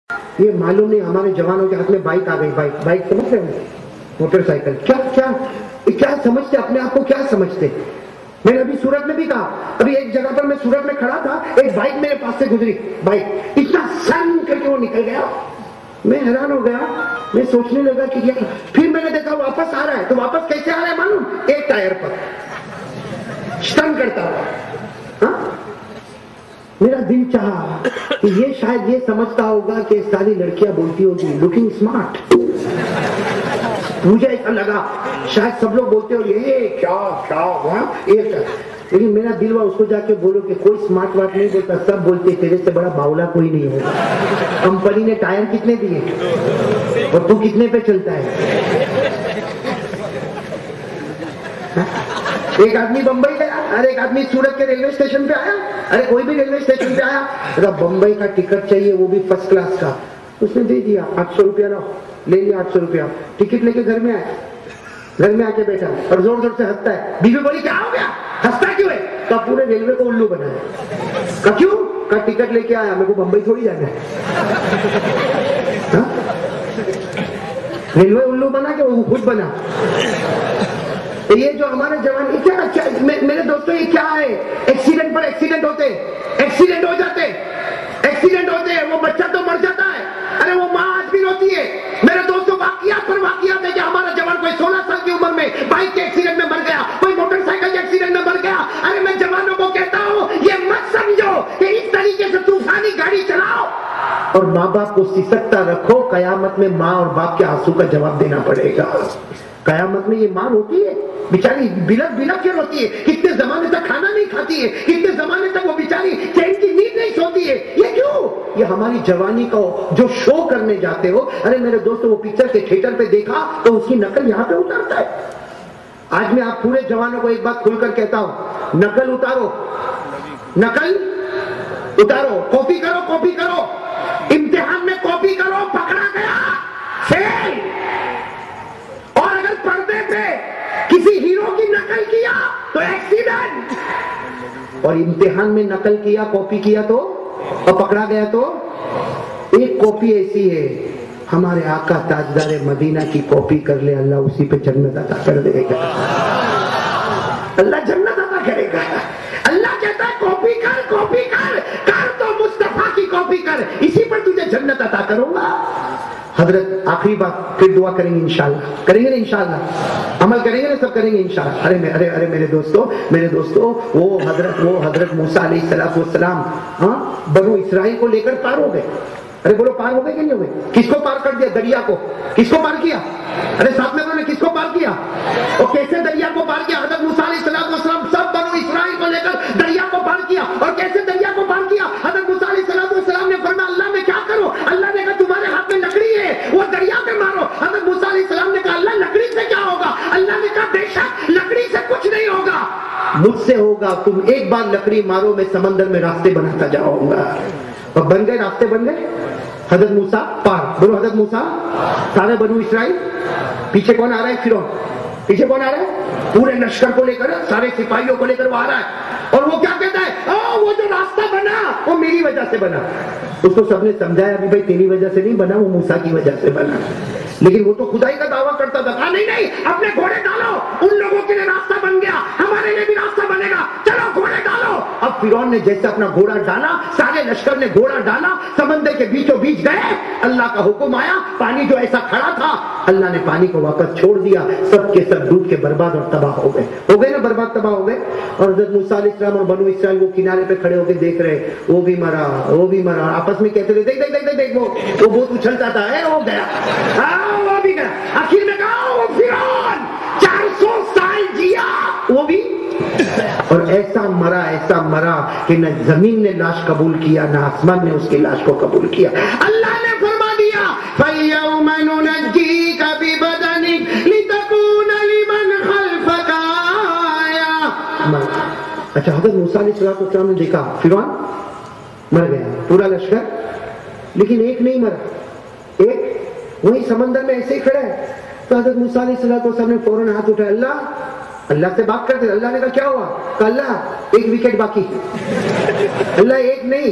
یہ معلوم نہیں ہمارے جوانوں کے ہاتھ میں بائک آ گئی. بائک سمجھ رہے ہیں؟ Motor cycle. کیا سمجھتے اپنے آپ کو؟ کیا سمجھتے؟ میں نے ابھی سورت میں بھی کہا, ابھی ایک جگہ پر میں سورت میں کھڑا تھا, ایک بائک میرے پاس سے گزری, بائک اتنا سن کر کے وہ نکل گیا. میں حیران ہو گیا, میں سوچنے لگا کہ کیا. پھر میں نے دیکھا واپس آ رہا ہے, تو واپس کیسے آ رہا ہے معلوم؟ ایک ٹائر پر سٹن کرتا ہوا. میرا دل چاہا کہ یہ شاید یہ سمجھتا ہوگا کہ ساری لڑکیاں بولتی ہوگی لوکنگ اسمارٹ. مجھے ایسا لگا شاید سب لوگ بولتے ہو یہ کیا, لیکن میرا دل ہوا اس کو جا کے بولو کہ کوئی اسمارٹ وارٹ نہیں بولتا, سب بولتے تیرے سے بڑا باولا کوئی نہیں ہوگا. کمپنی نے ٹائر کتنے دیے اور تو کتنے پہ چلتا ہے؟ ایک آدمی بمبئی گیا, ارے ایک آدمی سورت کے ریلوے اسٹیشن پہ آیا, ارے کوئی بھی ریلوے اسٹیشن پہ آیا, بمبئی کا ٹکٹ چاہیے وہ بھی فرسٹ کلاس کا. اس نے دے دیا 800 روپیہ, لے لیا 800 روپیہ, ٹکٹ لے کے گھر میں آیا. گھر میں آ کے بیٹھا اور زور زور سے ہنستا ہے. بیوی بولی کیا ہو گیا, ہنستا کیوں ہے؟ تو پورے ریلوے کو الو بنایا. کیوں؟ کا ٹکٹ لے کے آیا, میرے کو بمبئی تھوڑی جانا ہے. ریلوے الو بنا کہ وہ خود بنا. یہ جو ہمارے جوان کیا میرے دوستوں یہ کیا ہے؟ ایکسیڈنٹ پر ایکسیڈنٹ ہوتے, ایکسیڈنٹ ہو جاتے, ایکسیڈنٹ ہوتے, وہ بچہ تو مر جاتا ہے, ارے وہ ماں آج بھی روتی ہے. میرے دوستوں واقعات پر واقعات ہے کہ ہمارا جوان کوئی 16 سال کی عمر میں بائک کے ایکسیڈنٹ میں مر گیا, کوئی موٹر سائیکل کے ایکسیڈنٹ میں مر گیا. ارے میں جوانوں کو کہتا ہوں یہ مت سمجھو کہ اس طریقے سے طوفانی گاڑی چلاؤ اور ماں باپ کو سسکتا رکھو. قیامت میں ماں اور باپ کے آنسو کا جواب دینا پڑے گا. قیامت میں یہ ماں روتی ہے بیچاری, بلک بلک کے روتی ہے, کتنے زمانے تک کھانا نہیں کھاتی ہے, کتنے زمانے تک وہ بیچاری چین کی نیند نہیں سوتی ہے. یہ کیوں؟ یہ ہماری جوانی کا جو شو کرنے جاتے ہو. ارے میرے دوستو وہ پکچر کے تھیٹر پہ دیکھا تو اس کی نقل یہاں پہ اتارتا ہے. آج میں آپ پورے جوانوں کو ایک بات کھل کر کہتا ہوں, نقل اتارو, نقل اتارو. کاپی کرو, کاپی کرو, امتحان میں کاپی کرو, پکڑا گیا فیل. اور اگر پردے پہ کسی ہیرو کی نقل کیا تو ایکسیڈنٹ, اور امتحان میں نقل کیا, کاپی کیا تو اور پکڑا گیا تو. ایک کاپی ایسی ہے, ہمارے آقا تاجدار مدینہ کی کاپی کر لے, اللہ اسی پہ جنت عطا کر دے گا. اللہ جنت عطا کرے گا. اللہ کہتا ہے کاپی کر, کاپی کر, کر تو مصطفیٰ کی کاپی کر, اسی پر تجھے جنت عطا کروں گا. حضرت آخری بات, پھر دعا کریں گے انشاءاللہ, کریں گے نا انشاءاللہ, عمل کریں گے نا, سب کریں گے انشاءاللہ. ارے میرے دوستو وہ حضرت موسیٰ علیہ السلام بنو اسرائیل کو لے کر پار ہو گئے. ارے بولو پار ہو گئے کہ نہیں ہو گئے؟ کس کو پار کر دیا؟ دریا کو. کس کو پار کیا؟ ارے ساتھ میں انہوں نے کس کو پار کیا اور کیسے دریا کو پار کیا؟ حضرت موسیٰ علیہ السلام سب بنو اسرائیل کو لے کر دریا کو پار کیا. اور کیسے دریا کو پار کیا؟ حضرت موسیٰ علیہ السلام نے فرمایا اللہ میں کیا کروں؟ اللہ نے کہا تمہارے ہاتھ میں لکڑی ہے, وہ دریا پہ مارو. حضرت موسیٰ علیہ السلام نے کہا اللہ لکڑی سے کیا ہوگا؟ اللہ نے کہا بے شک لکڑی سے کچھ نہیں ہوگا, مجھ سے ہوگا. تم ایک بار لکڑی مارو, میں سمندر میں راستے بناتا جاؤں گا. اور بن گئے, راستے بن گئے. حضرت موسیٰ پار. بولو حضرت موسیٰ, سارے بنو اسرائیل. پیچھے کون آ رہا ہے؟ فرعون. پیچھے کون آ رہا ہے؟ پورے لشکر کو لے کر, سارے سپاہیوں کو لے کر وہ آ رہا ہے. اور وہ کیا کہتا ہے؟ وہ جو راستہ بنا وہ میری وجہ سے بنا. اس کو سب نے سمجھایا بھی بھائی تیری وجہ سے نہیں بنا, وہ موسیٰ کی وجہ سے بنا. لیکن وہ تو خدائی کا دعویٰ کرتا تھا. کہا نہیں, اپنے گھوڑے ڈالو, ان لوگوں کے لیے راستہ بن گیا, ہمارے لیے بھی راستہ بنے گا, چلو گھوڑے ڈالو. اب فرعون نے جیسے اپنا گھوڑا ڈالا, سارے لشکر نے گھوڑا ڈالا, سمندر کے بیچوں بیچ گئے. اللہ کا حکم آیا, پانی جو ایسا کھڑا تھا اللہ نے پانی کو واپس چھوڑ دیا. سب کے سب ڈوب کے برباد اور تباہ ہو گئے نا, برباد تباہ ہو گئے. اور حضرت موسیٰ علیہ السلام اور بنو اسرائیل وہ کنارے پہ کھڑے ہو کے دیکھ رہے, وہ بھی مرا, وہ بھی مرا. آپس میں کہتے تھے دیکھ وہ بہت اچھلتا تھا, وہ گیا, وہ بھی گیا. آخر میں کہا وہ فرعون 400 سال جیا, وہ بھی, اور ایسا مرا کہ نہ زمین نے لاش قبول کیا, نہ آسمان نے اس کی لاش کو قبول کیا. اللہ نے فرما دیا فَالْيَوْمَ نُنَجِّيكَ بِبَدَنِكَ لِتَكُونَ لِمَنْ خَلْفَكَ آیَةً. اچھا, حضرت موسیٰ علیہ السلام نے دیکھا فرعون مر گیا, پورا لشکر, لیکن ایک نہیں مرا. ایک وہی سمندر میں ایسے ہی کھڑا ہے. تو حضرت موسیٰ علیہ السلام نے فوراً ہاتھ اٹھایا, اللہ سے بات کرتے. اللہ نے کہا کیا ہوا؟ کہا اللہ ایک وکٹ باقی. اللہ ایک نہیں,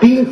3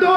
2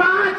5